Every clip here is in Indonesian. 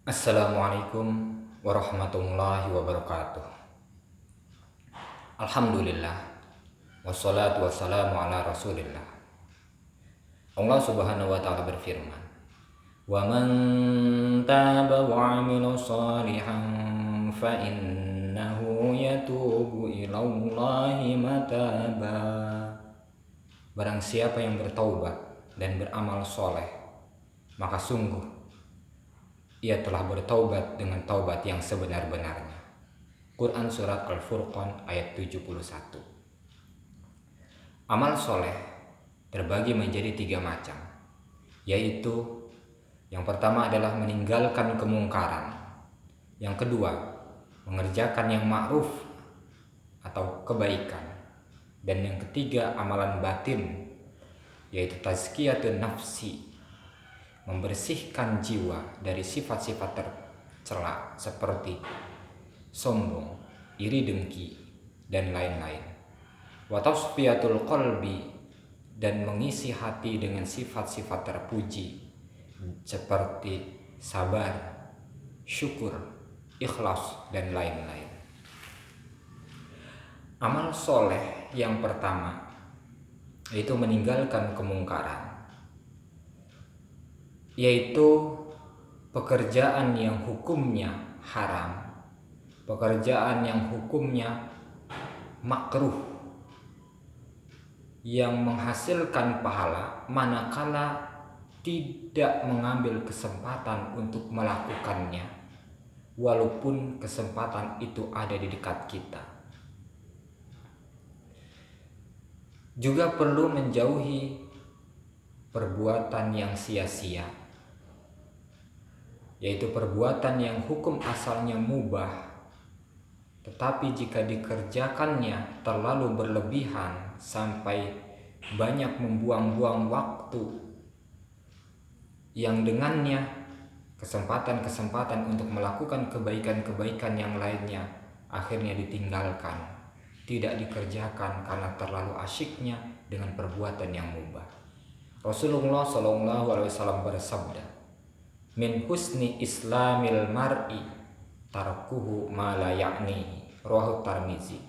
Assalamualaikum warahmatullahi wabarakatuh. Alhamdulillah, wassalatu wassalamu ala rasulillah. Allah subhanahu wa ta'ala berfirman, wa man taba wa amila salihan fa innahu yatubu ilallahi mataba. Barang siapa yang bertaubat dan beramal soleh, maka sungguh ia telah bertaubat dengan taubat yang sebenar-benarnya. Quran Surat Al-Furqan ayat 71. Amal soleh terbagi menjadi 3 macam, yaitu yang pertama adalah meninggalkan kemungkaran, yang kedua mengerjakan yang ma'ruf atau kebaikan, dan yang ketiga amalan batin, yaitu tazkiyatun nafsi, membersihkan jiwa dari sifat-sifat tercela seperti sombong, iri dengki, dan lain-lain. Wa tasfiyatul qalbi, dan mengisi hati dengan sifat-sifat terpuji seperti sabar, syukur, ikhlas, dan lain-lain. Amal soleh yang pertama yaitu meninggalkan kemungkaran, yaitu pekerjaan yang hukumnya haram, pekerjaan yang hukumnya makruh, yang menghasilkan pahala manakala tidak mengambil kesempatan untuk melakukannya, walaupun kesempatan itu ada di dekat kita. Juga perlu menjauhi perbuatan yang sia-sia, yaitu perbuatan yang hukum asalnya mubah, tetapi jika dikerjakannya terlalu berlebihan sampai banyak membuang-buang waktu, yang dengannya kesempatan-kesempatan untuk melakukan kebaikan-kebaikan yang lainnya akhirnya ditinggalkan, tidak dikerjakan karena terlalu asyiknya dengan perbuatan yang mubah. Rasulullah SAW bersabda, min husni islamil mar'i tarkuhu ma la ya'nihi, rawahu Tirmizi.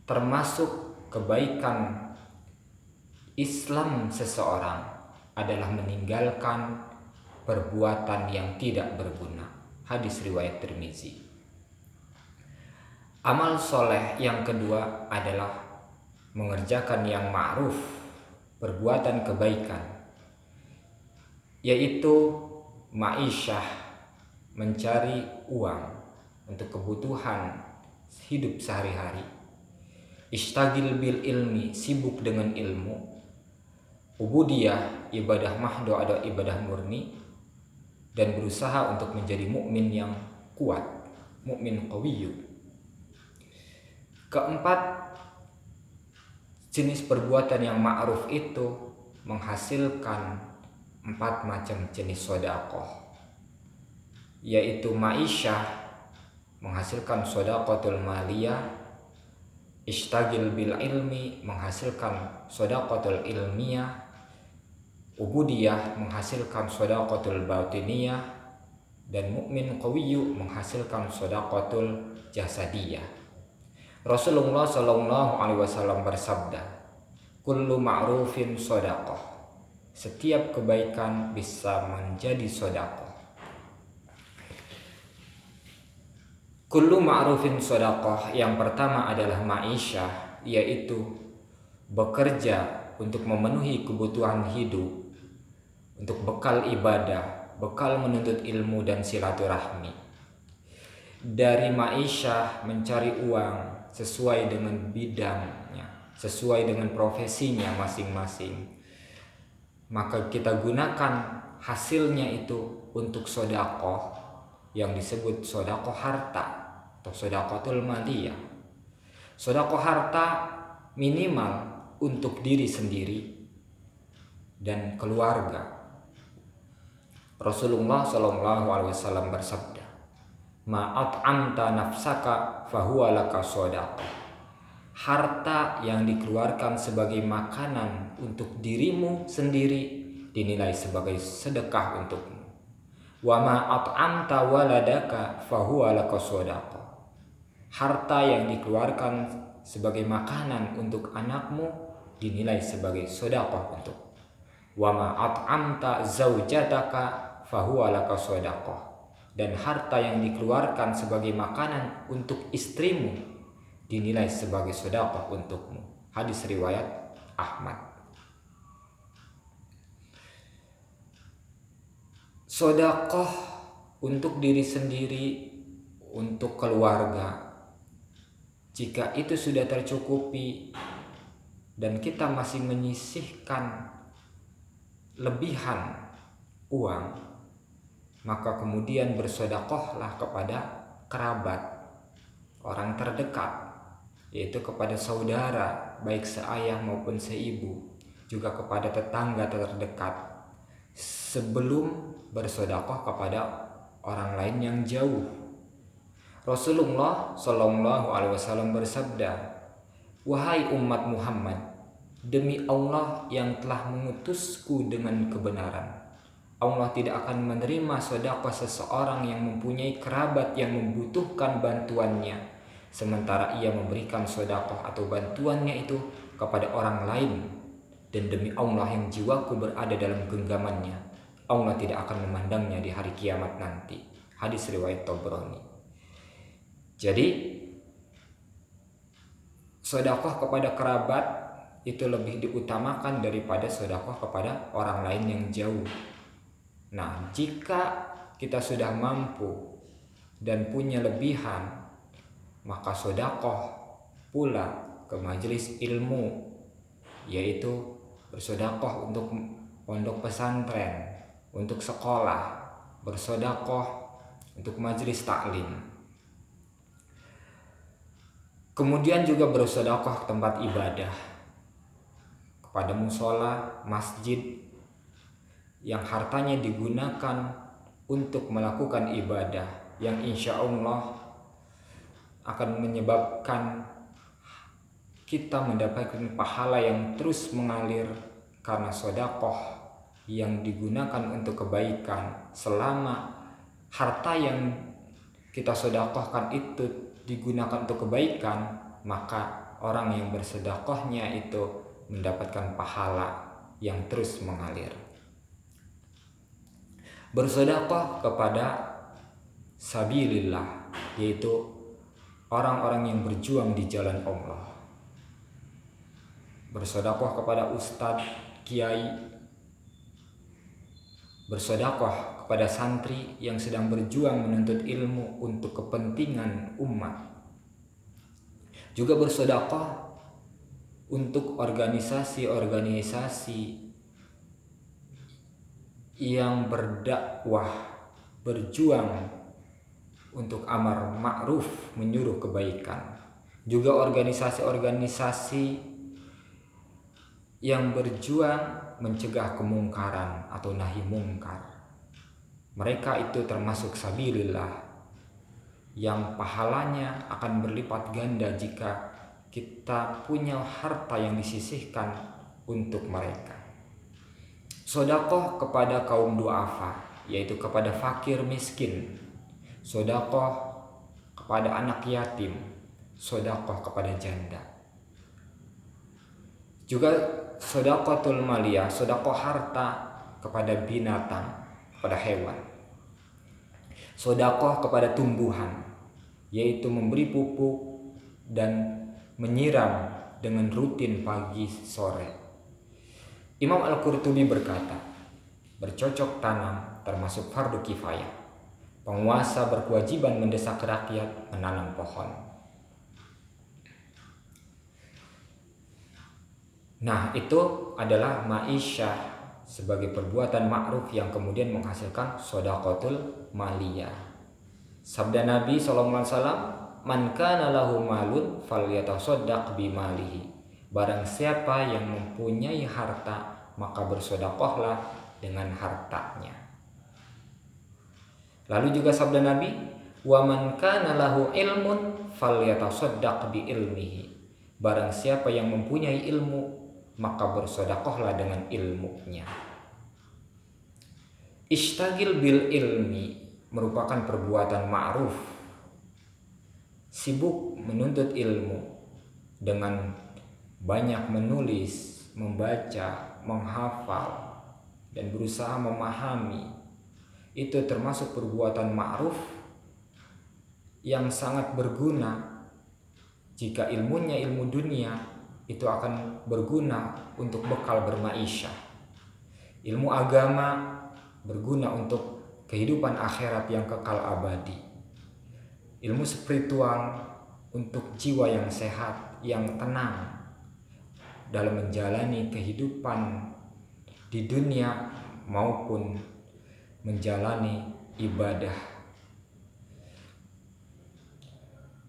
Termasuk kebaikan Islam seseorang adalah meninggalkan perbuatan yang tidak berguna. Hadis riwayat Tirmizi. Amal soleh yang kedua adalah mengerjakan yang ma'ruf, perbuatan kebaikan, yaitu ma'isyah, mencari uang untuk kebutuhan hidup sehari-hari. Ishtagil bil ilmi, sibuk dengan ilmu. Ubudiyah, ibadah mahdo atau ibadah murni, dan berusaha untuk menjadi mukmin yang kuat, mukmin qawiyyu. Keempat, jenis perbuatan yang ma'ruf itu menghasilkan 4 macam jenis sedekah, yaitu ma'isyah, menghasilkan sedaqatul maliyah, ishtagil bil ilmi, menghasilkan sedaqatul ilmiyah, ubudiyah, menghasilkan sedaqatul batiniyah, dan mukmin qawiyyu, menghasilkan sedaqatul jasadiyah. Rasulullah SAW bersabda, kullu ma'rufin sedaqah, setiap kebaikan bisa menjadi sedekah. Kullu ma'rufin sedekah yang pertama adalah ma'isyah, yaitu bekerja untuk memenuhi kebutuhan hidup, untuk bekal ibadah, bekal menuntut ilmu dan silaturahmi. Dari ma'isyah, mencari uang sesuai dengan bidangnya, sesuai dengan profesinya masing-masing, maka kita gunakan hasilnya itu untuk sedekah yang disebut sedekah harta atau sedekahul maliyah. Sedekah harta minimal untuk diri sendiri dan keluarga. Rasulullah SAW bersabda, ma'at'amta nafsaka fahuwa laka sedekah. Harta yang dikeluarkan sebagai makanan untuk dirimu sendiri dinilai sebagai sedekah untukmu. Wa ma at'amta waladaka fahuwa laka shadaqah. Harta yang dikeluarkan sebagai makanan untuk anakmu dinilai sebagai sedekah untuk. Wa ma at'amta zaujataka fahuwa laka shadaqah. Dan harta yang dikeluarkan sebagai makanan untuk istrimu dinilai sebagai sedekah untukmu. Hadis riwayat Ahmad. Sedekah untuk diri sendiri, untuk keluarga, jika itu sudah tercukupi dan kita masih menyisihkan lebihan uang, maka kemudian bersedekahlah kepada kerabat, orang terdekat, yaitu kepada saudara, baik seayah maupun seibu, juga kepada tetangga terdekat, sebelum bersedekah kepada orang lain yang jauh. Rasulullah Shallallahu Alaihi Wasallam bersabda, "Wahai umat Muhammad, demi Allah yang telah mengutusku dengan kebenaran, Allah tidak akan menerima sedekah seseorang yang mempunyai kerabat yang membutuhkan bantuannya, sementara ia memberikan sedekah atau bantuannya itu kepada orang lain. Dan demi Allah yang jiwaku berada dalam genggamannya, Allah tidak akan memandangnya di hari kiamat nanti." Hadis riwayat Tabrani. Jadi sedekah kepada kerabat itu lebih diutamakan daripada sedekah kepada orang lain yang jauh. Nah, jika kita sudah mampu dan punya lebihan, maka sedekah pula ke majelis ilmu, yaitu bersedekah untuk pondok pesantren, untuk sekolah, bersedekah untuk majelis taklim. Kemudian juga bersedekah ke tempat ibadah, kepada musola, masjid yang hartanya digunakan untuk melakukan ibadah yang insya Allah akan menyebabkan kita mendapatkan pahala yang terus mengalir karena sedekah yang digunakan untuk kebaikan. Selama harta yang kita sedekahkan itu digunakan untuk kebaikan, maka orang yang bersedekahnya itu mendapatkan pahala yang terus mengalir. Bersedekah kepada sabilillah, yaitu orang-orang yang berjuang di jalan Allah. Bersedekah kepada ustadz, kiai, bersedekah kepada santri yang sedang berjuang menuntut ilmu untuk kepentingan umat. Juga bersedekah untuk organisasi-organisasi yang berdakwah, berjuang untuk amar ma'ruf, menyuruh kebaikan. Juga organisasi-organisasi yang berjuang mencegah kemungkaran atau nahi mungkar. Mereka itu termasuk sabilillah yang pahalanya akan berlipat ganda jika kita punya harta yang disisihkan untuk mereka. Sedekah kepada kaum duafa, yaitu kepada fakir miskin. Sedekah kepada anak yatim. Sedekah kepada janda. Juga sedekahul maliyah, sedekah harta kepada binatang, kepada hewan. Sedekah kepada tumbuhan, yaitu memberi pupuk dan menyiram dengan rutin pagi sore. Imam Al-Qurtubi berkata, bercocok tanam termasuk fardu kifayah. Penguasa berkewajiban mendesak rakyat menanam pohon. Nah, itu adalah ma'isyah sebagai perbuatan ma'ruf yang kemudian menghasilkan shadaqatul maliyah. Sabda Nabi SAW, "Man kana lahu malun falyatasaddaq bimalihi." Barang siapa yang mempunyai harta, maka bersedekahlah dengan hartanya. Lalu juga sabda Nabi, "Wa man kana lahu ilmun falyatasaddaq bi ilmihi." Barang siapa yang mempunyai ilmu, maka bersedekahlah dengan ilmunya. Ishtagil bil ilmi merupakan perbuatan ma'ruf. Sibuk menuntut ilmu dengan banyak menulis, membaca, menghafal, dan berusaha memahami. Itu termasuk perbuatan ma'ruf yang sangat berguna. Jika ilmunya ilmu dunia, itu akan berguna untuk bekal bermaisha. Ilmu agama berguna untuk kehidupan akhirat yang kekal abadi. Ilmu spiritual untuk jiwa yang sehat, yang tenang dalam menjalani kehidupan di dunia maupun menjalani ibadah.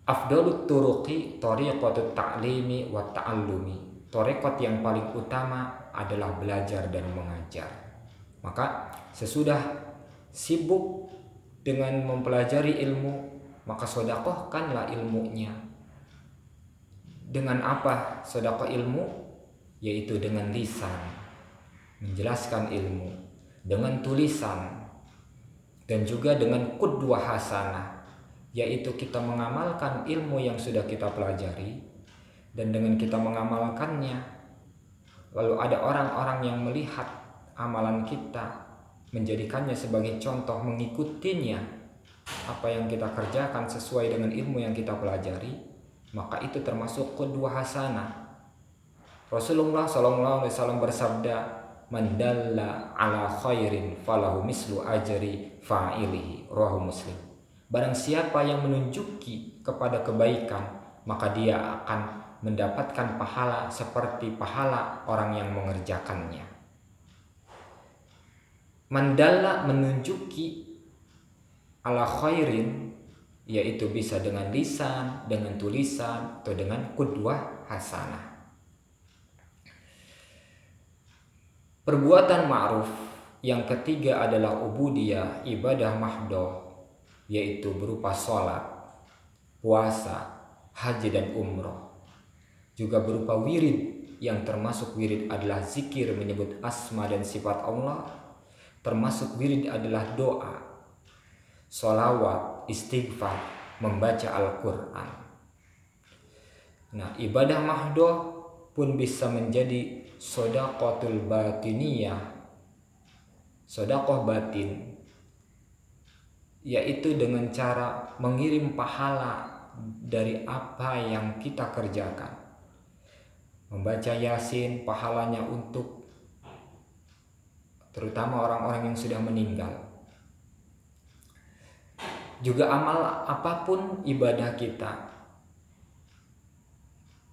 Afdalut turuqi tariqatut ta'limi wa ta'allumi. Tariqat yang paling utama adalah belajar dan mengajar. Maka sesudah sibuk dengan mempelajari ilmu, maka sedekahkanlah ilmunya. Dengan apa sedekah ilmu? Yaitu dengan lisan, menjelaskan ilmu, dengan tulisan, dan juga dengan qudwah hasanah, yaitu kita mengamalkan ilmu yang sudah kita pelajari, dan dengan kita mengamalkannya, lalu ada orang-orang yang melihat amalan kita, menjadikannya sebagai contoh, mengikutinya apa yang kita kerjakan sesuai dengan ilmu yang kita pelajari, maka itu termasuk qudwah hasanah. Rasulullah SAW bersabda, "Man dalla ala khairin falahu mislu ajri fa'ilihi." Rawahu Muslim. Barang siapa yang menunjuki kepada kebaikan, maka dia akan mendapatkan pahala seperti pahala orang yang mengerjakannya. Mandalla menunjuki ala khairin, yaitu bisa dengan lisan, dengan tulisan, atau dengan qudwah hasanah. Perbuatan ma'ruf yang ketiga adalah ubudiyah, ibadah mahdoh, yaitu berupa sholat, puasa, haji dan umroh. Juga berupa wirid, yang termasuk wirid adalah zikir menyebut asma dan sifat Allah. Termasuk wirid adalah doa, sholawat, istighfar, membaca Al-Quran. Nah, ibadah mahdoh pun bisa menjadi shadaqatul batiniyah, sedekah batin, yaitu dengan cara mengirim pahala dari apa yang kita kerjakan. Membaca Yasin pahalanya untuk terutama orang-orang yang sudah meninggal. Juga amal apapun ibadah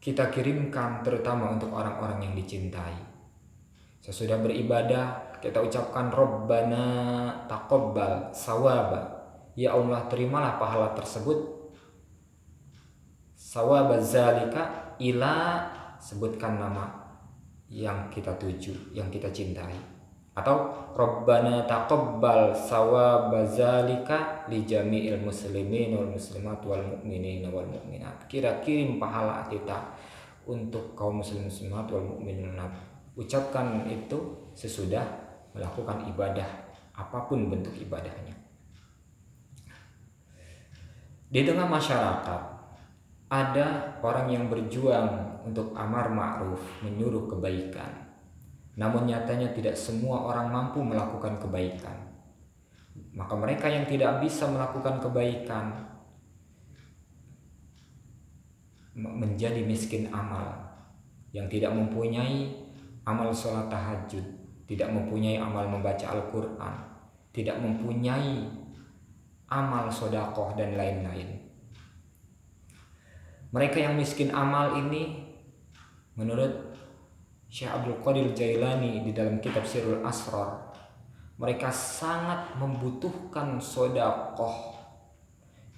kita kirimkan terutama untuk orang-orang yang dicintai. Sesudah beribadah kita ucapkan Rabbana taqabbal sawaba. Ya Allah, terimalah pahala tersebut. Sawaba zalika ila, sebutkan nama yang kita tuju, yang kita cintai. Atau Rabbana taqabbal sawaba zalika li jami'il muslimin wal muslimat wal mu'minin wal mu'minat. Kirim pahala kita untuk kaum muslim muslimat wal mu'minat. Ucapkan itu sesudah melakukan ibadah, apapun bentuk ibadahnya. Di tengah masyarakat ada orang yang berjuang untuk amar ma'ruf, menyuruh kebaikan. Namun nyatanya tidak semua orang mampu melakukan kebaikan. Maka mereka yang tidak bisa melakukan kebaikan menjadi miskin amal, yang tidak mempunyai amal sholat tahajud, tidak mempunyai amal membaca Al-Quran, tidak mempunyai amal sedekah dan lain-lain. Mereka yang miskin amal ini, menurut Syekh Abdul Qadir Jailani di dalam kitab Sirrul Asrar, mereka sangat membutuhkan sedekah.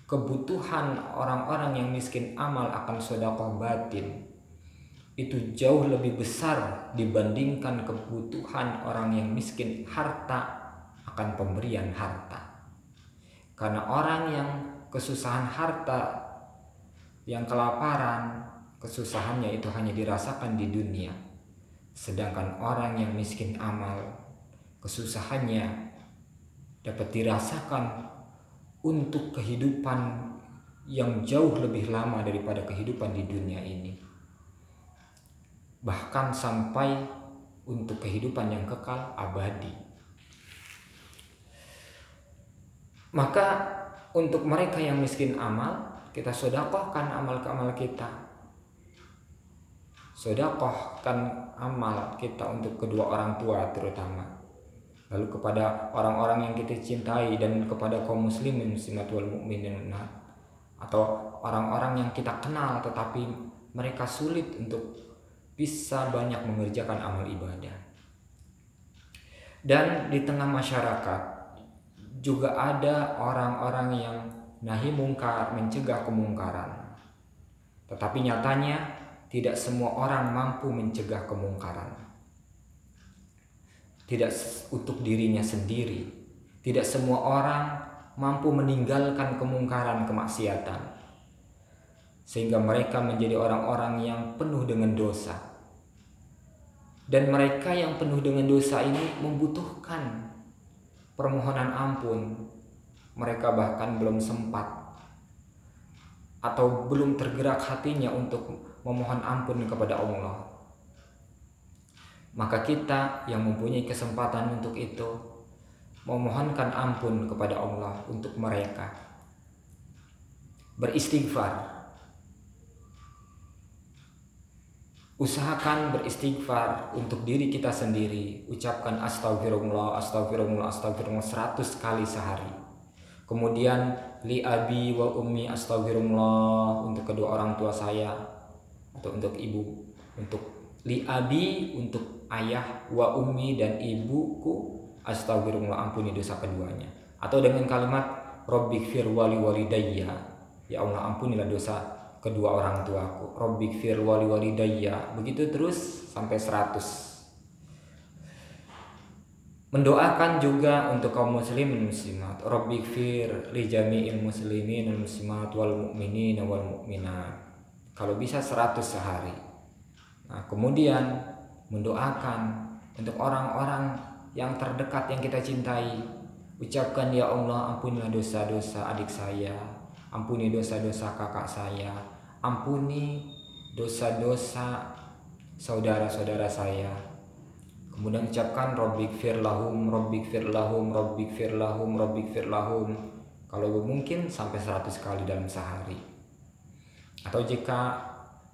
Kebutuhan orang-orang yang miskin amal akan sedekah batin itu jauh lebih besar dibandingkan kebutuhan orang yang miskin harta akan pemberian harta. Karena orang yang kesusahan harta, yang kelaparan, kesusahannya itu hanya dirasakan di dunia. Sedangkan orang yang miskin amal, kesusahannya dapat dirasakan untuk kehidupan yang jauh lebih lama daripada kehidupan di dunia ini, bahkan sampai untuk kehidupan yang kekal abadi. Maka untuk mereka yang miskin amal, kita sedekahkan amal kita. Sedekahkan amal kita untuk kedua orang tua terutama. Lalu kepada orang-orang yang kita cintai dan kepada kaum muslimin muslimat wal mukminin, atau orang-orang yang kita kenal tetapi mereka sulit untuk bisa banyak mengerjakan amal ibadah. Dan di tengah masyarakat juga ada orang-orang yang nahi mungkar, mencegah kemungkaran. Tetapi nyatanya tidak semua orang mampu mencegah kemungkaran. Tidak untuk dirinya sendiri. Tidak semua orang mampu meninggalkan kemungkaran, kemaksiatan. Sehingga mereka menjadi orang-orang yang penuh dengan dosa. Dan mereka yang penuh dengan dosa ini membutuhkan permohonan ampun. Mereka bahkan belum sempat atau belum tergerak hatinya untuk memohon ampun kepada Allah. Maka kita yang mempunyai kesempatan untuk itu, memohonkan ampun kepada Allah untuk mereka. Beristighfar. Usahakan beristighfar untuk diri kita sendiri. Ucapkan astagfirullah, astagfirullah, astagfirullah 100 kali sehari. Kemudian li abi wa ummi astagfirullah untuk kedua orang tua saya atau untuk ibu. Untuk li abi untuk ayah, wa ummi dan ibuku astagfirullah, ampuni dosa keduanya. Atau dengan kalimat rabbighfir wali walidayya, ya Allah ampunilah dosa kedua orang tuaku. Rabbighfir wali walidayya, begitu terus sampai 100. Mendoakan juga untuk kaum muslimin muslimat, Rabbighfir li jami'il muslimin wal muslimat wal mu'minin wal mu'minat. Kalau bisa 100 sehari. Nah, kemudian mendoakan untuk orang-orang yang terdekat yang kita cintai. Ucapkan, ya Allah ampunilah dosa-dosa adik saya, ampuni dosa-dosa kakak saya, ampuni dosa-dosa saudara-saudara saya. Kemudian ucapkan Rabbighfir lahum, Rabbighfir lahum, Rabbighfir lahum, Rabbighfir lahum. Kalau mungkin sampai 100 kali dalam sehari. Atau jika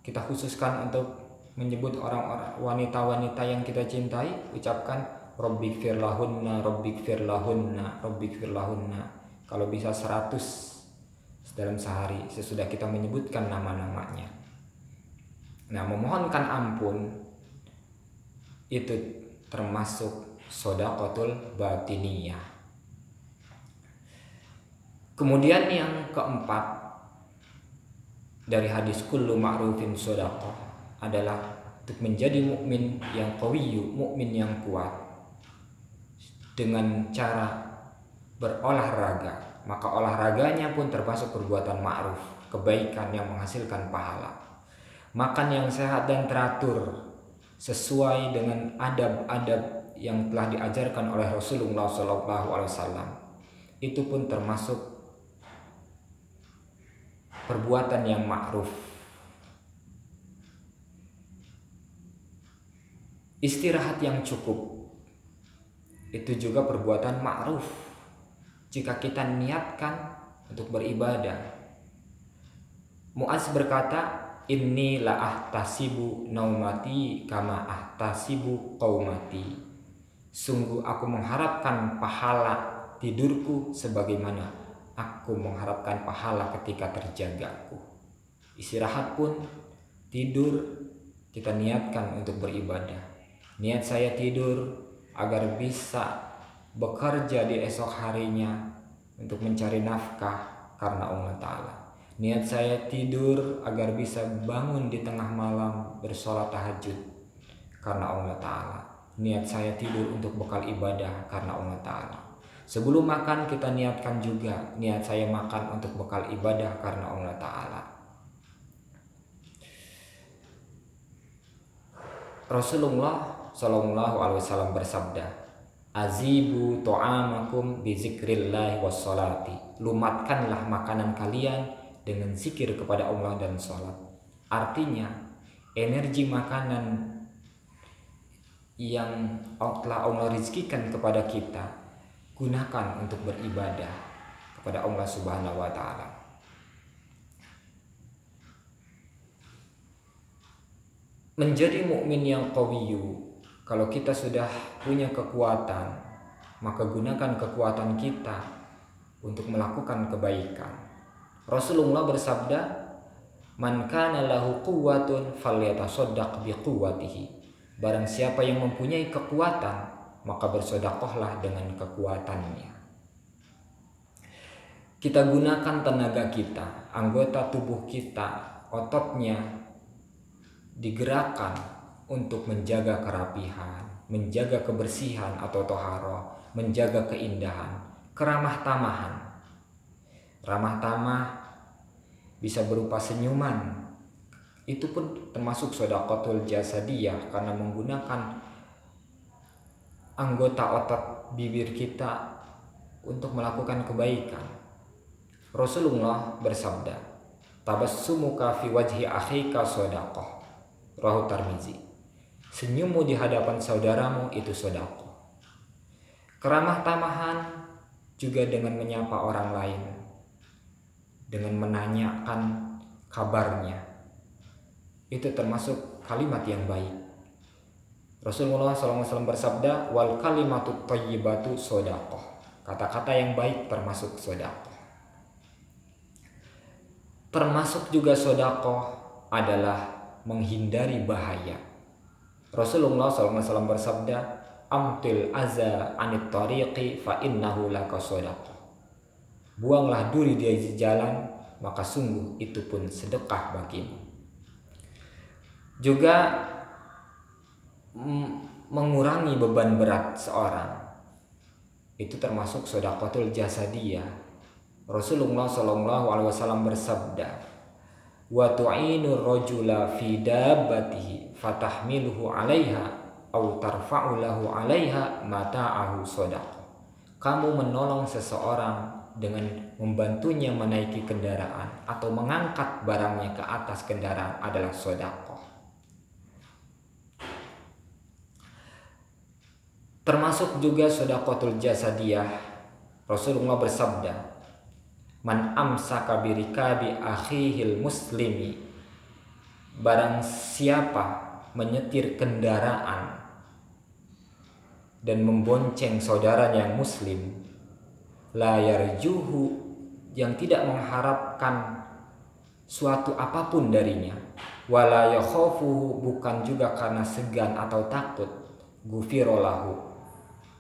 kita khususkan untuk menyebut orang-orang wanita-wanita yang kita cintai, ucapkan Rabbighfir lahunna, Rabbighfir lahunna, Rabbighfir lahunna. Kalau bisa 100 dalam sehari sesudah kita menyebutkan nama-namanya. Nah, memohonkan ampun itu termasuk shadaqatul batiniyah. Kemudian yang keempat dari hadis kullu ma'rufin shadaqah adalah untuk menjadi mukmin yang qawiyyu, mukmin yang kuat dengan cara berolahraga. Maka olahraganya pun termasuk perbuatan ma'ruf, kebaikan yang menghasilkan pahala. Makan yang sehat dan teratur sesuai dengan adab-adab yang telah diajarkan oleh Rasulullah SAW. Itu pun termasuk perbuatan yang ma'ruf. Istirahat yang cukup itu juga perbuatan ma'ruf jika kita niatkan untuk beribadah. Mu'adz berkata, inni la ahtasibu naumati kama ahtasibu qaumati. Sungguh aku mengharapkan pahala tidurku sebagaimana aku mengharapkan pahala ketika terjagaku. Istirahat pun, tidur, kita niatkan untuk beribadah. Niat saya tidur agar bisa bekerja di esok harinya untuk mencari nafkah karena Allah Ta'ala. Niat saya tidur agar bisa bangun di tengah malam bersolat tahajud karena Allah Ta'ala. Niat saya tidur untuk bekal ibadah karena Allah Ta'ala. Sebelum makan kita niatkan juga, niat saya makan untuk bekal ibadah karena Allah Ta'ala. Rasulullah SAW bersabda, Azibu to'amakum bizikrillahi wassalati. Lumatkanlah makanan kalian dengan zikir kepada Allah dan salat. Artinya, energi makanan yang telah Allah rizkikan kepada kita, gunakan untuk beribadah kepada Allah Subhanahu wa taala. Menjadi mukmin yang qawiyu, kalau kita sudah punya kekuatan, maka gunakan kekuatan kita untuk melakukan kebaikan. Rasulullah bersabda, "Man kana lahu quwwatun falyatasaddaq biquwwatihi." Barang siapa yang mempunyai kekuatan, maka bersedekahlah dengan kekuatannya. Kita gunakan tenaga kita, anggota tubuh kita, ototnya digerakkan untuk menjaga kerapihan, menjaga kebersihan atau toharoh, menjaga keindahan, keramah tamahan. Ramah tamah bisa berupa senyuman, itu pun termasuk sedekahul jasadiyah karena menggunakan anggota otot bibir kita untuk melakukan kebaikan. Rasulullah bersabda, "Tabassumuka fi wajhi akhika sedekah." Rawahu Tirmizi. Senyummu di hadapan saudaramu itu sedekah. Keramah tamahan juga dengan menyapa orang lain, dengan menanyakan kabarnya. Itu termasuk kalimat yang baik. Rasulullah SAW bersabda, "Wal kalimatu thayyibatu sedekah." Kata-kata yang baik termasuk sedekah. Termasuk juga sedekah adalah menghindari bahaya. Rasulullah SAW bersabda, "Amtil aza anit tariqi fa innahu laka sedekah." Buanglah duri di jalan, maka sungguh itu pun sedekah bagimu. Juga mengurangi beban berat seorang, itu termasuk sedekahul jasadiyah. Rasulullah SAW bersabda, "Wa tu'inur rajula fi dabbatihi fatahmiluhu 'alaiha aw tarfa'u lahu 'alaiha mata'ahu sedekah." Kamu menolong seseorang dengan membantunya menaiki kendaraan atau mengangkat barangnya ke atas kendaraan adalah sedekah. Termasuk juga sedekahul jasadiyah. Rasulullah bersabda, "Man amsaka birikabi akhihil muslimi." Barang siapa menyetir kendaraan dan membonceng saudaranya yang muslim, la yarjuhu, yang tidak mengharapkan suatu apapun darinya, wala yakhafuhu, bukan juga karena segan atau takut, gufirolahu,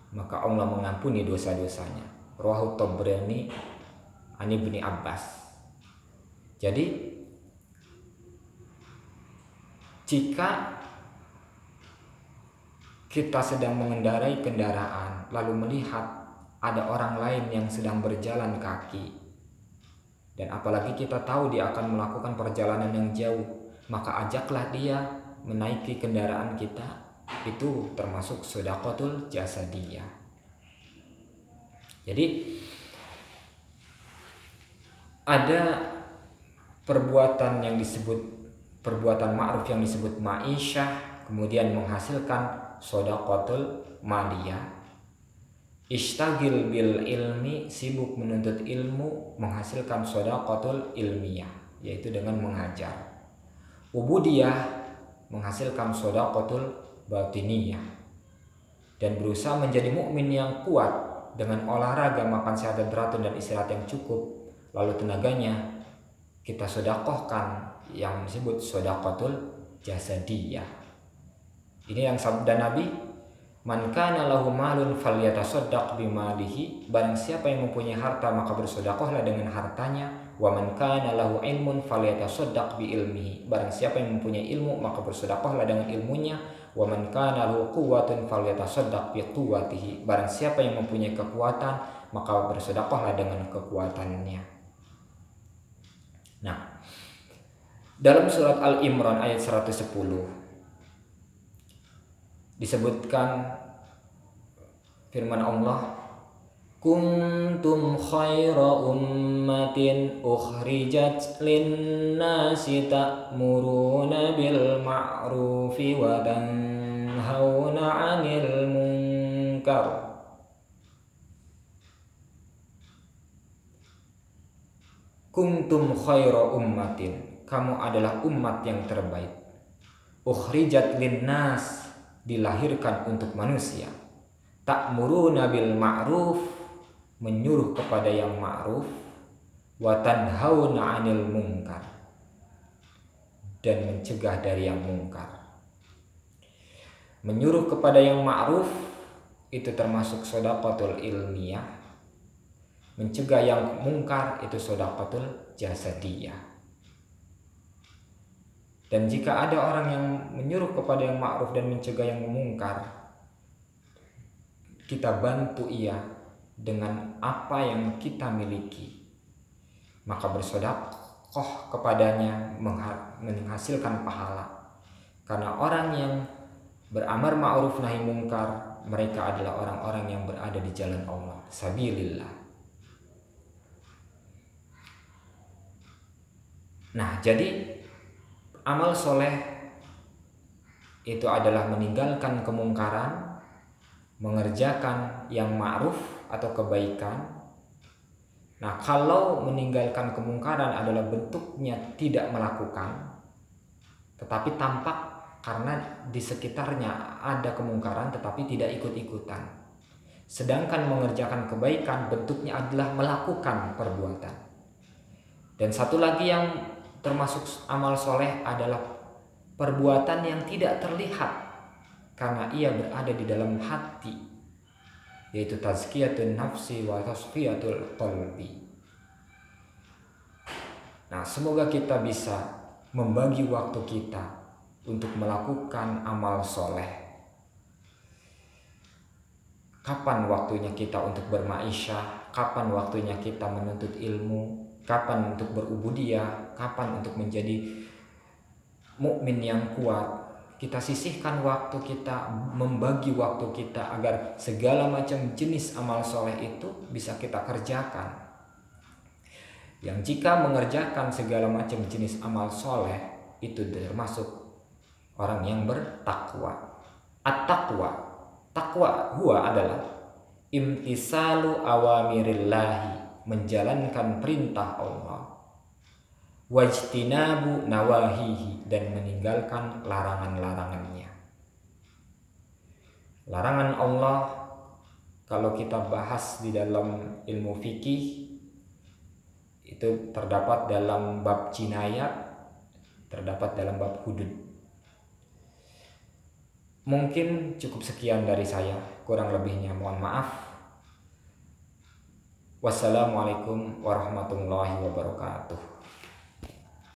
maka Allah mengampuni dosa-dosanya. Rawahu Tabrani an Ibnu Abbas. Jadi jika kita sedang mengendarai kendaraan lalu melihat ada orang lain yang sedang berjalan kaki, dan apalagi kita tahu dia akan melakukan perjalanan yang jauh, maka ajaklah dia menaiki kendaraan kita. Itu termasuk sedekahul jasadiyah. Jadi ada perbuatan yang disebut perbuatan ma'ruf yang disebut ma'isyah, kemudian menghasilkan sedekahul maliyah. Ishtagil bil ilmi, sibuk menuntut ilmu, menghasilkan sedekahul ilmiyah, yaitu dengan mengajar. Ubudiyah menghasilkan sedekahul batiniyah, dan berusaha menjadi mukmin yang kuat dengan olahraga, makan sehat dan teratur, dan istirahat yang cukup, lalu tenaganya kita sedekahkan, yang disebut sedekahul jasadiyah. Ini yang sabda Nabi, "Man kana lahu malun falyatasaddaq bimalihi." Barang siapa yang mempunyai harta maka bersedekahlah dengan hartanya. Wa man kana lahu ilmun falyatasaddaq bi ilmihi. Barang siapa yang mempunyai ilmu maka bersedekahlah dengan ilmunya. Wa man kana lahu quwwatun falyatasaddaq bi quwwatihi. Barang siapa yang mempunyai kekuatan maka bersedekahlah dengan kekuatannya. Nah, dalam surat Al-Imran ayat 110 disebutkan, firman Allah, kuntum khaira ummatin ukhrijat linnasi ta'muruna bil ma'rufi wa tanhauna 'anil munkar. Kuntum khaira ummatin, kamu adalah umat yang terbaik. Ukhrijat linnas, dilahirkan untuk manusia. Ta'muruna bil ma'ruf, menyuruh kepada yang ma'ruf. Wa tanhauna 'anil munkar, dan mencegah dari yang mungkar. Menyuruh kepada yang ma'ruf itu termasuk shadaqatul ilmiyah. Mencegah yang mungkar itu shadaqatul jasadiyah. Dan jika ada orang yang menyuruh kepada yang ma'ruf dan mencegah yang mungkar, kita bantu ia dengan apa yang kita miliki, maka bersedekah kepadanya menghasilkan pahala. Karena orang yang beramar ma'ruf nahi mungkar, mereka adalah orang-orang yang berada di jalan Allah, sabilillah. Nah, jadi amal soleh itu adalah meninggalkan kemungkaran, mengerjakan yang ma'ruf atau kebaikan. Nah, kalau meninggalkan kemungkaran adalah bentuknya tidak melakukan, tetapi tampak karena di sekitarnya ada kemungkaran tetapi tidak ikut-ikutan. Sedangkan mengerjakan kebaikan bentuknya adalah melakukan perbuatan. Dan satu lagi yang termasuk amal soleh adalah perbuatan yang tidak terlihat karena ia berada di dalam hati, yaitu tazkiyatun nafsi wa tasfiyatul qalbi. Nah, semoga kita bisa membagi waktu kita untuk melakukan amal soleh. Kapan waktunya kita untuk bermaisyah, kapan waktunya kita menuntut ilmu, kapan untuk berubudiyah, kapan untuk menjadi mukmin yang kuat. Kita sisihkan waktu kita, membagi waktu kita agar segala macam jenis amal soleh itu bisa kita kerjakan. Yang jika mengerjakan segala macam jenis amal soleh itu termasuk orang yang bertakwa. At-taqwa, takwa huwa adalah imtisalu awamirillahi, menjalankan perintah Allah, wajtinabu nawahihi, dan meninggalkan larangan-larangannya. Larangan Allah kalau kita bahas di dalam ilmu fikih itu terdapat dalam bab jinayat, terdapat dalam bab hudud. Mungkin cukup sekian dari saya, kurang lebihnya mohon maaf. Wassalamualaikum warahmatullahi wabarakatuh.